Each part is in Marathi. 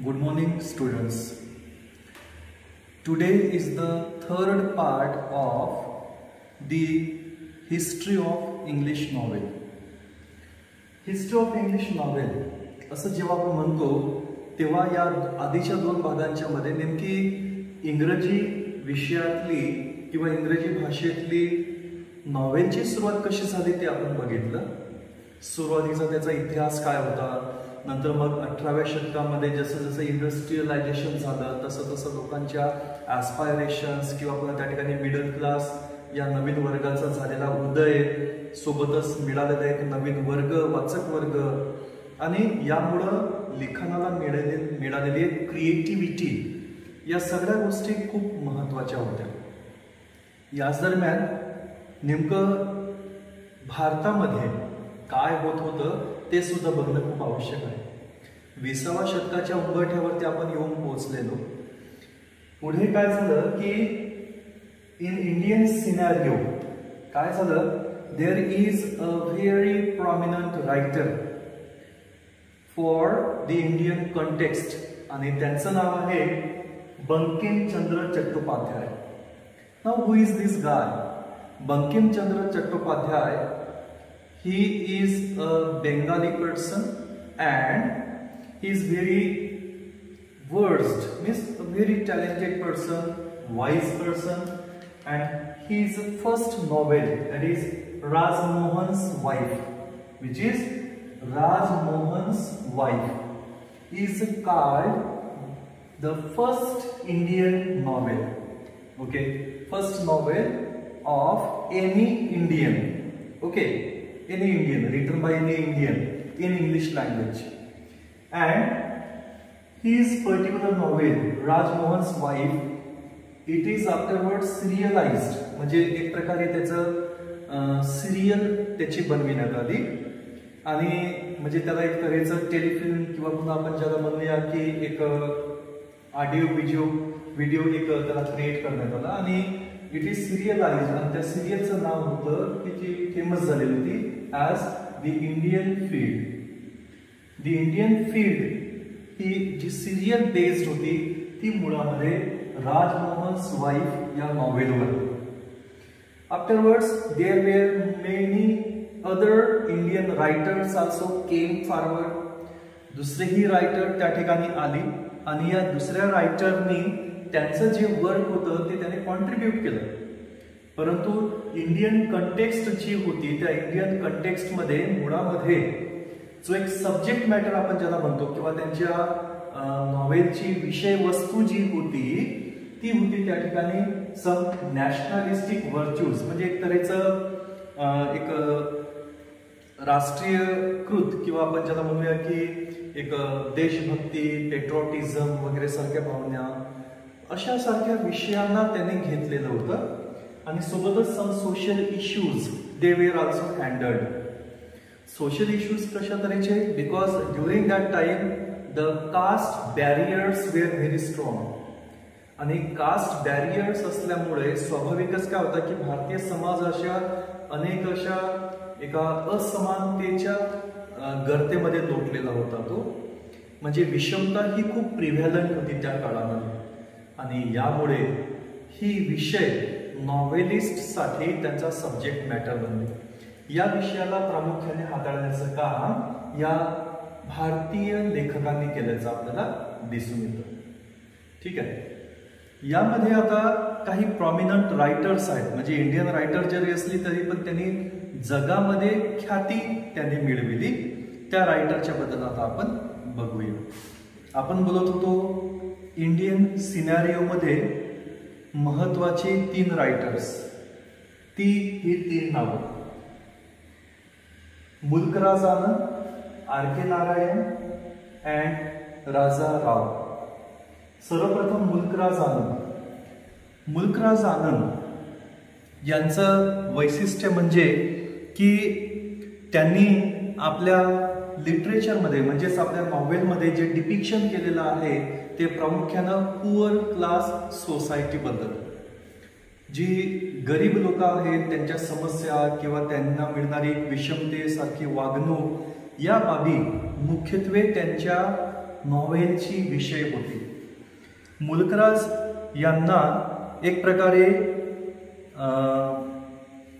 Good morning, students. Today is the third part of the history of English novel. History of English novel असं जेव्हा आपण म्हणतो तेव्हा या आधीच्या दोन भागांच्या मध्ये नेमकी इंग्रजी विषयातली किंवा इंग्रजी भाषेतली नॉवेलची सुरुवात कशी झाली ते आपण बघितलं. सुरुवातीचा त्याचा इतिहास काय होता, नंतर मग 18व्या शतकामध्ये जसं जसं इंडस्ट्रियलायझेशन झालं तसं तसं लोकांच्या ॲस्पायरेशन्स किंवा पुन्हा त्या ठिकाणी मिडल क्लास या नवीन वर्गाचा झालेला उदय, सोबतच मिळालेला एक नवीन वर्ग, वाचक वर्ग, आणि यामुळं लिखाणाला मिळालेली क्रिएटिव्हिटी, या सगळ्या गोष्टी खूप महत्त्वाच्या होत्या. याच दरम्यान नेमकं भारतामध्ये काय होत होतं ते सुद्धा बघणं खूप आवश्यक आहे. 20व्या शतकाच्या उंबरठ्यावरती आपण येऊन पोहोचलेलो. पुढे काय झालं की इन इंडियन सिनारिओ काय झालं, there is a very prominent writer for the Indian context, आणि त्यांचं नाव आहे Bankimchandra Chattopadhyay. Now who is this guy? Bankimchandra Chattopadhyay, he is a Bengali person and he is very versed, means a very talented person, wise person, and his first novel, that is Rajmohan's Wife, which is Rajmohan's Wife, is called the first Indian novel. Okay, first novel of any Indian. Okay, any Indian, written by any Indian in English language. And his particular novel, Rajmohan's Wife, it is afterwards serialized. म्हणजे एक प्रकारे त्याचं सिरियल त्याची बनविण्यात आली, आणि म्हणजे त्याला एक तऱ्हेचं टेलिफिल्म किंवा पुन्हा आपण ज्याला म्हणूया की एक ऑडिओ व्हिडिओ एक त्याला क्रिएट करण्यात आला, आणि इट इज सिरियलाइज. आणि त्या सिरियलचं नाव होतं की जी फेमस झालेली होती as the Indian field. The Indian field ही जी सिरियल बेस्ड होती ती मुळामध्ये राजमोहन्स वाईफ या नॉवेलवर. Afterwards there were many other Indian writers also came forward. दुसरेही रायटर त्या ठिकाणी आली, आणि या दुसऱ्या रायटरनी त्यांचं जे वर्क होतं ते त्याने कॉन्ट्रीब्यूट केलं. परंतु इंडियन कंटेक्स्ट जी होती त्या इंडियन कंटेक्स्टमध्ये मुळामध्ये जो एक सब्जेक्ट मॅटर आपण ज्याला म्हणतो किंवा त्यांच्या नॉवेलची विषय वस्तू जी होती ती होती त्या ठिकाणी सम नॅशनलिस्टिक व्हर्च्यूज, म्हणजे एक तऱ्हेचं एक राष्ट्रीयकृत किंवा आपण ज्याला म्हणूया की एक देशभक्ती, पेट्रोटिझम वगैरे सारख्या भावना, अशा सारख्या विषयांना त्याने घेतलेलं होतं. आणि सोबतच some social issues they were also handled. Social issues कशा तऱ्हेचे? Because during that time the caste barriers were very strong, आणि कास्ट बॅरियर्स असल्यामुळे स्वाभाविकच काय होतं की भारतीय समाज अशा अनेक अशा एका असमानतेच्या गर्तेमध्ये लोटलेला होता तो. म्हणजे विषमता ही खूप प्रिव्हॅलंट होती त्या काळामध्ये, आणि यामुळे ही विषय नॉवेलिस्ट साठी त्यांचा सब्जेक्ट मॅटर बनले. या विषयाला प्रामुख्याने हाताळण्याचं काम या भारतीय लेखकांनी केल्याचं आपल्याला दिसून येतं. ठीक आहे, यामध्ये आता काही प्रॉमिनंट रायटर्स आहेत. म्हणजे इंडियन रायटर जरी असली तरी पण त्यांनी जगामध्ये ख्याती त्यांनी मिळविली. त्या रायटरच्या बद्दल आता आपण बघूया. आपण बोलत होतो इंडियन सिनारिओमध्ये महत्वाची 3 रायटर्स, ही 3 नावं: मुल्कराज आनंद, R.K. नारायण अँड राजा राव. सर्वप्रथम मुल्कराज आनंद. मुल्कराज आनंद यांचं वैशिष्ट्य म्हणजे की त्यांनी आपल्या लिटरेचरमध्ये म्हणजेच आपल्या नॉवेलमध्ये जे डिपिक्शन केलेलं आहे ते प्रामुख्यानं पुअर क्लास सोसायटी बद्दल, जी गरीब लोक आहेत त्यांच्या समस्या किंवा त्यांना मिळणारी विषमतेसारखी वागणूक, या बाबी मुख्यत्वे त्यांच्या नॉव्हेलची विषय होती. मुल्कराज यांना एक प्रकारे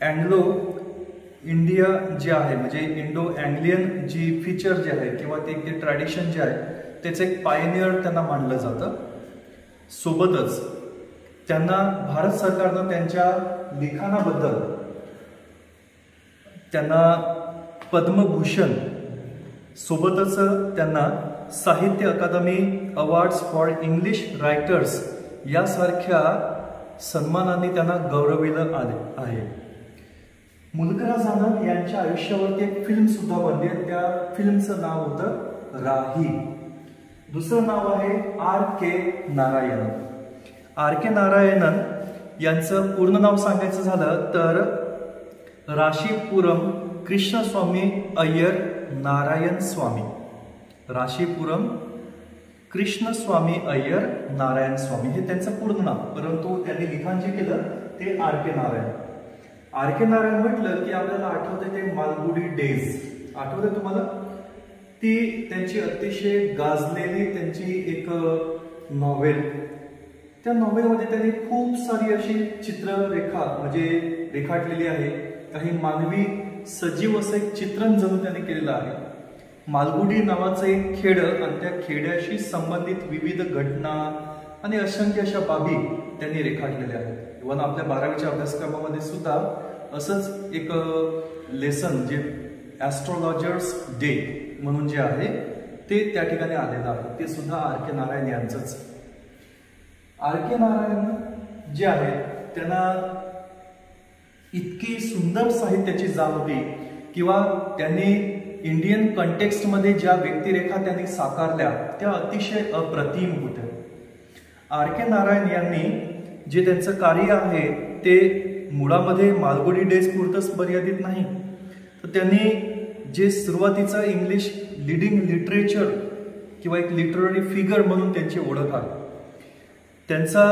अँग्लो इंडिया जे आहे म्हणजे इंडो अँग्लियन जी फीचर जे आहे किंवा ते ट्रॅडिशन जे आहे त्याचं एक पायनियर त्यांना मानलं जातं. सोबतच त्यांना भारत सरकारनं त्यांच्या लिखाणाबद्दल त्यांना पद्मभूषण सोबतच त्यांना साहित्य अकादमी अवॉर्ड्स फॉर इंग्लिश रायटर्स यासारख्या सन्मानांनी त्यांना गौरविलं आले आहे. मुल्कराज आनंद यांच्या आयुष्यावरती एक फिल्म सुद्धा बनली. त्या फिल्मचं नाव होतं राही. दुसरं नाव आहे R.K. नारायणन. R.K. नारायणन यांचं पूर्ण नाव सांगायचं झालं तर राशीपुरम कृष्णस्वामी अय्यर नारायण स्वामी. राशीपुरम कृष्णस्वामी अय्यर नारायण स्वामी हे त्यांचं पूर्ण नाव. परंतु त्यांनी लिखाण जे केलं ते R.K. नारायण. R.K. नारायण म्हटलं की आपल्याला आठवते ते मालगुडी डेज. आठवते तुम्हाला? ती त्यांची अतिशय गाजलेली त्यांची एक नॉव्हेल. त्या नॉव्हेलमध्ये त्यांनी खूप सारी अशी चित्ररेखा म्हणजे रेखाटलेली आहे. काही मानवी सजीव असं एक चित्रण जणू त्यांनी केलेलं आहे. मालगुडी नावाचं एक खेड आणि त्या खेड्याशी संबंधित विविध घटना आणि असंख्य अशा बाबी त्यांनी रेखाटलेल्या आहेत. इव्हन आपल्या 12वीच्या अभ्यासक्रमामध्ये सुद्धा असंच एक लेसन जे ॲस्ट्रोलॉजर्स डे म्हणून जे आहे ते त्या ठिकाणी आलेलं आहे. ते सुद्धा R.K. नारायण यांचंच. R.K. नारायण जे आहे त्यांना इतकी सुंदर साहित्याची जाण होती किंवा त्यांनी इंडियन कंटेक्स्टमध्ये ज्या व्यक्तिरेखा त्यांनी साकारल्या त्या अतिशय अप्रतिम होत्या. R.K. नारायण यांनी जे त्यांचं कार्य आहे ते मुळामध्ये मालगुडी डेज पुरतंच मर्यादित नाही, तर त्यांनी जे सुरुवातीचं इंग्लिश लिडिंग लिटरेचर किंवा एक लिटररी फिगर म्हणून त्यांची ओळख आहे. त्यांचा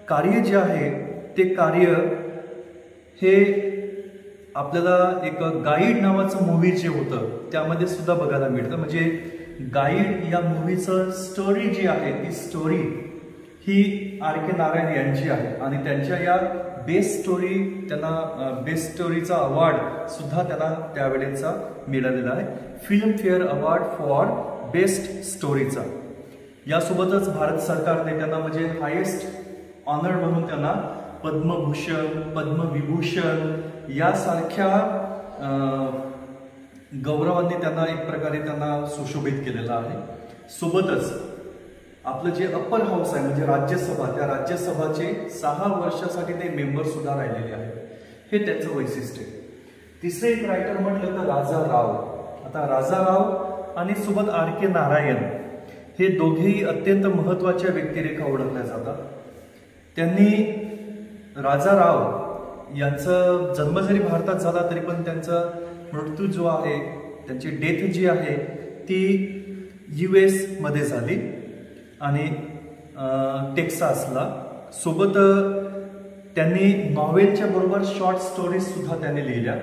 कार्य जे आहे ते कार्य हे आपल्याला एक गाईड नावाचं मूवी जे होतं त्यामध्ये सुद्धा बघायला मिळतं. म्हणजे गाईड या मूवीचं स्टोरी जी आहे ती स्टोरी ही R.K. नारायण यांची आहे आणि त्यांच्या या बेस्ट स्टोरी त्यांना बेस्ट स्टोरीचा अवॉर्ड सुद्धा त्यांना त्यावेळेचा मिळालेला आहे. फिल्मफेअर अवॉर्ड फॉर बेस्ट स्टोरीचा. यासोबतच भारत सरकारने त्यांना म्हणजे हायेस्ट ऑनर म्हणून त्यांना पद्मभूषण पद्मविभूषण यासारख्या गौरवांनी त्यांना एक प्रकारे त्यांना सुशोभित केलेलं आहे. सोबतच आपलं जे अप्पर हाऊस आहे म्हणजे राज्यसभा त्या राज्यसभाचे 6 वर्षासाठी ते मेंबर सुद्धा राहिलेले आहेत. हे त्यांचं वैशिष्ट्य आहे. तिसरे एक रायटर म्हटलं तर राजा राव. आता राजा राव आणि सोबत R.K. नारायण हे दोघेही अत्यंत महत्वाच्या व्यक्तिरेखा ओळखल्या जातात. त्यांनी राजा राव यांचा जन्म जरी भारतात झाला तरी पण त्यांचा मृत्यू जो आहे त्यांची डेथ जी आहे ती US मध्ये झाली आणि टेक्सासला. सोबत त्यांनी नॉव्हेलच्या बरोबर शॉर्ट स्टोरीज सुद्धा त्यांनी लिहिल्या.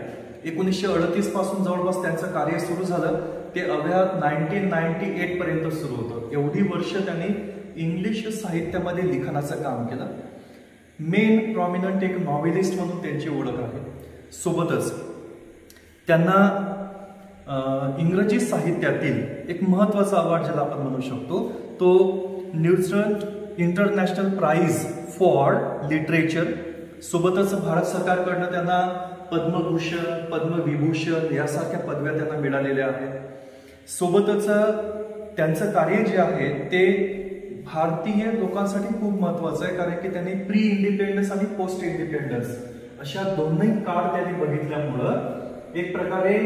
1938 पासून जवळपास त्यांचं कार्य सुरू झालं ते अवघ्या 1998 पर्यंत सुरू होतं. एवढी वर्ष त्यांनी इंग्लिश साहित्यामध्ये लिखाणाचं काम केलं. मेन प्रॉमिनंट एक नॉव्हेलिस्ट म्हणून त्यांची ओळख आहे. सोबतच त्यांना इंग्रजी साहित्यातील एक महत्वाचा अवॉर्ड ज्याला आपण म्हणू शकतो तो न्यूट्रंट इंटरनॅशनल प्राइज फॉर लिटरेचर. सोबतच भारत सरकारकडनं त्यांना पद्मभूषण पद्मविभूषण यासारख्या पदव्या त्यांना मिळालेल्या आहेत. सोबतच त्यांचं कार्य जे आहे ते भारतीय लोकांसाठी खूप महत्वाचं आहे कारण की त्यांनी प्री इंडिपेंडन्स आणि पोस्ट इंडिपेंडन्स अशा दोन्ही काळ त्यांनी बघितल्यामुळं एक प्रकारे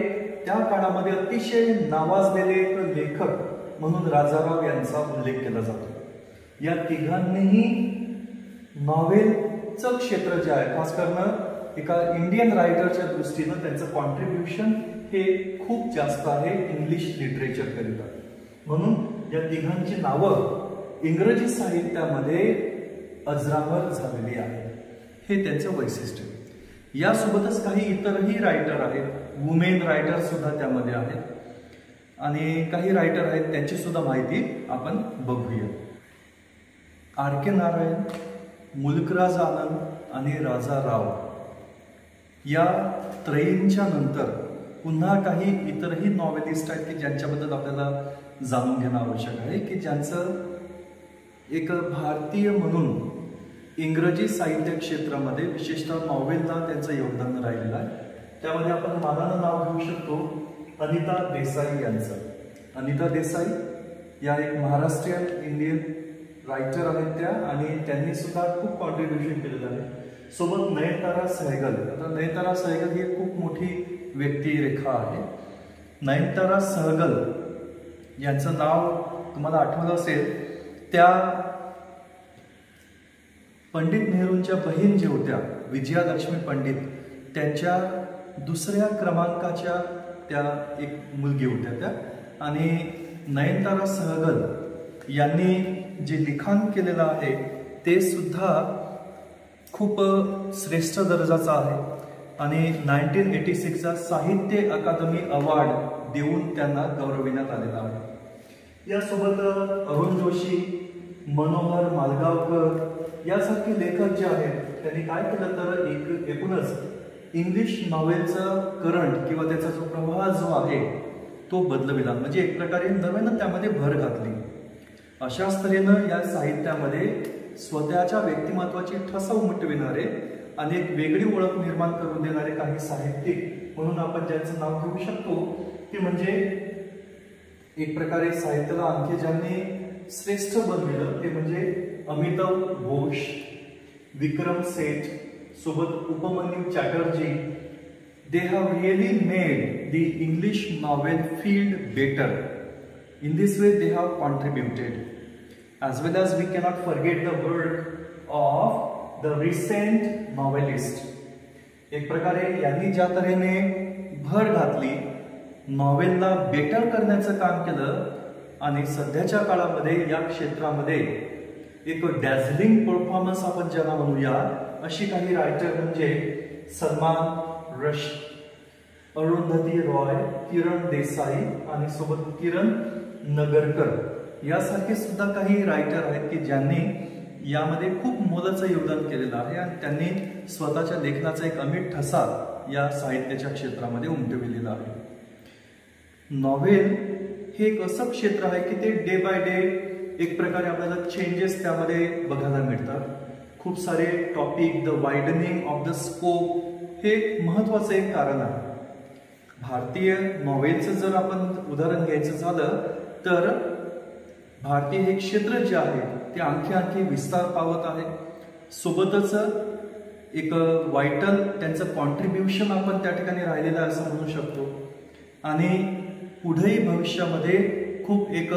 त्या काळामध्ये अतिशय नावाजलेले एक लेखक म्हणून राजाराव यांचा उल्लेख केला जातो. या तिघांनीही नॉव्हेलचं क्षेत्र जे आहे खास करून एका इंडियन रायटरच्या दृष्टीनं त्यांचं कॉन्ट्रीब्युशन हे खूप जास्त आहे इंग्लिश लिटरेचर करिता. म्हणून या तिघांची नावं इंग्रजी साहित्यामध्ये अजरामर झालेली आहे. हे त्यांचं वैशिष्ट्य. यासोबतच काही इतरही रायटर आहेत. वुमेन रायटर सुद्धा त्यामध्ये आहेत. आणि काही रायटर आहेत त्यांची सुद्धा माहिती आपण बघूया. R.K. नारायण, मुल्कराज आनंद आणि राजा राव या त्रयींच्या नंतर पुन्हा काही इतरही नॉवेलिस्ट आहेत की ज्यांच्याबद्दल आपल्याला जाणून घेणं आवश्यक आहे, की ज्यांचं एक भारतीय म्हणून इंग्रजी साहित्य क्षेत्रामध्ये विशेषतः नॉवेलला त्यांचं योगदान राहिलेलं आहे. त्यामध्ये आपण मानानं नाव घेऊ शकतो अनिता देसाई यांचं. अनिता देसाई या एक महाराष्ट्रीयन इंडियन रायटर आहेत त्या, आणि त्यांनी सुद्धा खूप कॉन्ट्रीब्युशन केलेलं आहे. सोबत नयनतारा सहगल. आता नयनतारा सहगल ही खूप मोठी व्यक्तिरेखा आहे. नयनतारा सहगल यांचं नाव तुम्हाला आठवलं असेल, त्या पंडित नेहरूंच्या बहीण जे होत्या विजयालक्ष्मी पंडित, त्यांच्या दुसऱ्या क्रमांकाच्या त्या एक मुलगी होत्या त्या. आणि नयनतारा सहगल यांनी जे लिखाण केलेलं आहे ते सुद्धा खूप श्रेष्ठ दर्जाचं आहे, आणि 1986चा साहित्य अकादमी अवॉर्ड देऊन त्यांना गौरविण्यात आलेला आहे. यासोबत अरुण जोशी, मनोहर मालगावकर यासारखे लेखक जे आहेत त्यांनी काय केलं तर एकूणच इंग्लिश नॉवेलचं करंट किंवा त्याचा जो प्रवाह जो आहे तो बदलविला, म्हणजे एक प्रकारे नव्यानं त्यामध्ये भर घातली. अशाच तऱ्हेनं या साहित्यामध्ये स्वतःच्या व्यक्तिमत्वाची ठसा उमटविणारे आणि एक वेगळी ओळख निर्माण करून देणारे काही साहित्यिक म्हणून आपण ज्यांचं नाव घेऊ शकतो ते म्हणजे एक प्रकारे साहित्याला आणखी ज्यांनी श्रेष्ठ बनविलं ते म्हणजे अमिताव घोष, विक्रम सेठ, सोबत Upmanyu Chatterjee. They have really made the English novel field better. In this way they have contributed. As well as we cannot forget the work of the recent novelist. एक प्रकारे यांनी ज्या तऱ्हेने भर घातली, नॉवेलला बेटर करण्याचं काम केलं, आणि सध्याच्या काळामध्ये या क्षेत्रामध्ये एक डॅझलिंग परफॉर्मन्स आपण ज्याला म्हणूया अशी काही रायटर म्हणजे सलमान रश, अरुंधती रॉय, किरण देसाई आणि सोबत किरण नगरकर यासारखे सुद्धा काही रायटर आहेत की ज्यांनी यामध्ये खूप मोलाचं योगदान केलेलं आहे, आणि त्यांनी स्वतःच्या लेखनाचा एक अमिट ठसा या साहित्याच्या क्षेत्रामध्ये उमटविलेला आहे. नॉवेल हे एक असं क्षेत्र आहे की ते डे बाय डे एक प्रकारे आपल्याला चेंजेस त्यामध्ये बघायला मिळतात. खूप सारे topic, the widening of the scope हे महत्वाचं एक कारण आहे. भारतीय नॉवेलचं जर आपण उदाहरण घ्यायचं झालं तर भारतीय हे क्षेत्र जे आहे ते आणखी विस्तार पावत आहे. सोबतच एक वायटल त्यांचं कॉन्ट्रीब्युशन आपण त्या ठिकाणी राहिलेलं आहे असं म्हणू शकतो, आणि पुढेही भविष्यामध्ये खूप एक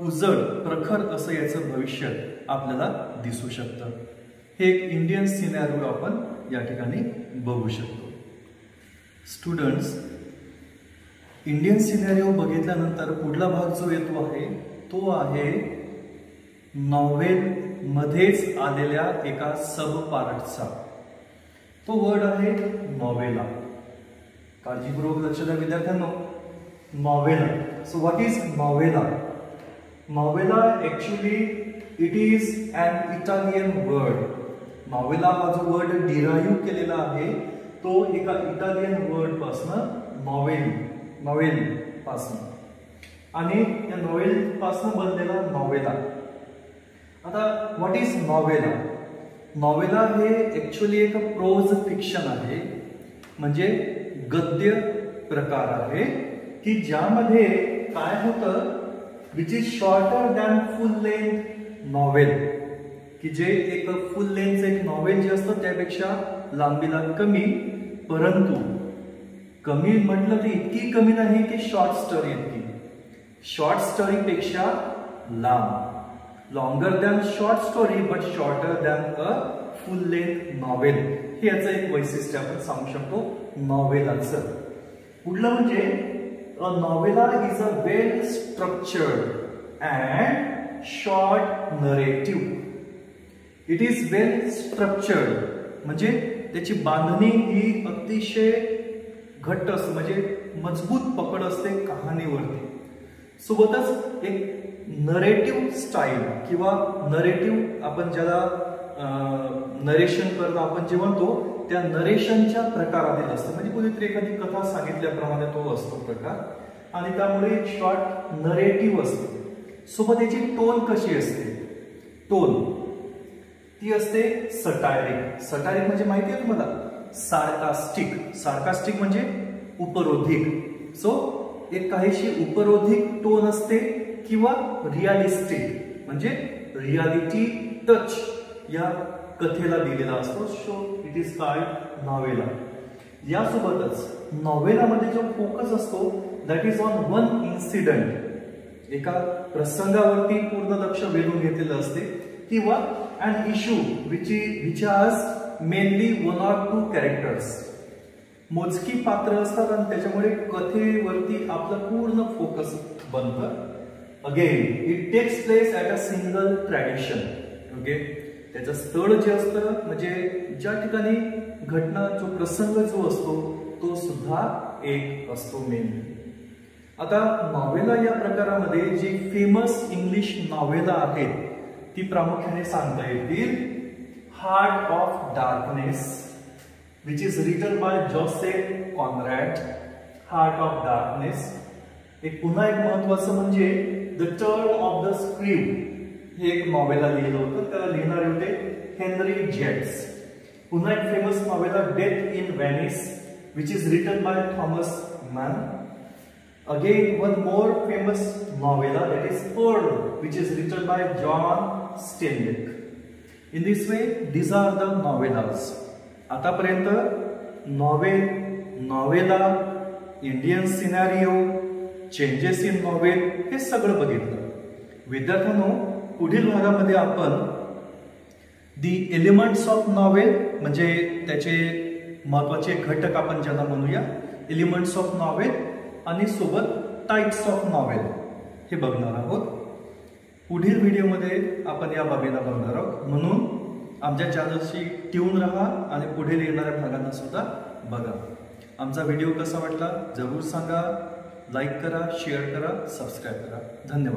उजळ प्रखर असं याचं भविष्य आपल्याला दिसू शकतं. हे एक इंडियन सिनॅरिओ आपण या ठिकाणी बघू शकतो. स्टुडंट्स, इंडियन सिनॅरिओ बघितल्यानंतर पुढला भाग जो येतो आहे तो आहे नॉवेल मध्येच आलेल्या एका सब पार्टचा. तो वर्ड आहे नॉवेला. काळजीपूर्वक लक्ष द्या विद्यार्थ्यांनो. Novella. So what is novella? Novella actually it is an Italian word. Novella हा जो वर्ड डिराईव्ह केलेला आहे तो एका इटालियन वर्ड पासून नॉवेल पासून, आणि त्या नॉवेल पासून बनलेला नॉवेला. आता व्हॉट इज नॉवेला? नॉवेला हे ऍक्च्युअली एक प्रोज फिक्शन आहे, म्हणजे गद्य प्रकार आहे की ज्यामध्ये काय होतं, which is shorter than full length novel, की जे एक फुल लेंथ एक नॉवेल जे असतं त्यापेक्षा लांबीला कमी, परंतु कमी म्हटलं तर इतकी कमी नाही की शॉर्ट स्टोरी इतकी, शॉर्ट स्टोरी पेक्षा लांब, longer than short story but shorter than a full length novel. हे याचं एक वैशिष्ट्य आपण सांगू शकतो नॉवेलाचं. पुढलं म्हणजे a novella is a well structured and short narrative. It is well structured म्हणजे त्याची बांधणी ही अतिशय घट्ट असते, म्हणजे मजबूत पकड असते कहाणीवरती, सोबतच एक नरेटिव्ह स्टाईल किंवा नरेटिव्ह आपण ज्याला नरेशन करणं आपण जे म्हणतो त्या नरेशनच्या प्रकारातील असतं, म्हणजे कोणीतरी एखादी कथा सांगितल्याप्रमाणे तो असतो प्रकार, आणि त्यामुळे शॉर्ट नरेटिव्ह असते. सोबत याची टोन कशी असते, टोन ती असते सटायरिक. सटायरिक म्हणजे माहिती आहे तुम्हाला, सार्कास्टिक. सार्कास्टिक म्हणजे उपरोधिक. सो एक काहीशी उपरोधिक टोन असते किंवा रिअलिस्टिक म्हणजे रियालिटी टच या कथेला दिलेला असतो. So it is called novella. यासोबतच नॉवेलामध्ये जो फोकस असतो that is on one incident, एका प्रसंगावरती पूर्ण लक्ष वेधून घेतलेलं असते, किंवा an issue which has mainly 1 or 2 characters. मोजकी पात्र असतात आणि त्याच्यामुळे कथेवरती आपलं पूर्ण फोकस बनतं. Again it takes place at a single tradition. Okay, त्याचं स्थळ जे असतं म्हणजे ज्या ठिकाणी घटना जो प्रसंग जो असतो तो सुद्धा एक असतो मेन. आता नॉवेला या प्रकारामध्ये जी फेमस इंग्लिश नॉवेला आहेत ती प्रामुख्याने सांगता येतील. Heart of darkness which is written by Joseph Conrad. Heart of darkness. एक पुन्हा एक महत्वाचं म्हणजे the turn off the screw हे एक नॉवेला लिहिलं होतं, त्याला लिहिणारे होते हेनरी जेट्स. पुन्हा एक famous novella death in Venice which is written by Thomas Mann. Again one more famous novella that is Pearl which is written by John Steinbeck. In this way these are the novellas. आतापर्यंत novel, novella, Indian scenario, changes in novel हे सगळं बघितलं. विद्यार्थ्यांनो पुढील भागामध्ये आपण दी एलिमेंट्स ऑफ नॉवेल म्हणजे त्याचे महत्वाचे घटक आपण ज्यांना म्हणूया एलिमेंट्स ऑफ नॉवेल आणि सोबत टाइप्स ऑफ नॉवेल हे बघणार आहोत. पुढील व्हिडिओमध्ये आपण या बाबीला बघणार आहोत. म्हणून आमच्या चॅनलशी ट्यून राहा आणि पुढील येणाऱ्या भागांना सुद्धा बघा. आमचा व्हिडिओ कसा वाटला जरूर सांगा. लाईक करा, शेअर करा, सबस्क्राईब करा. धन्यवाद.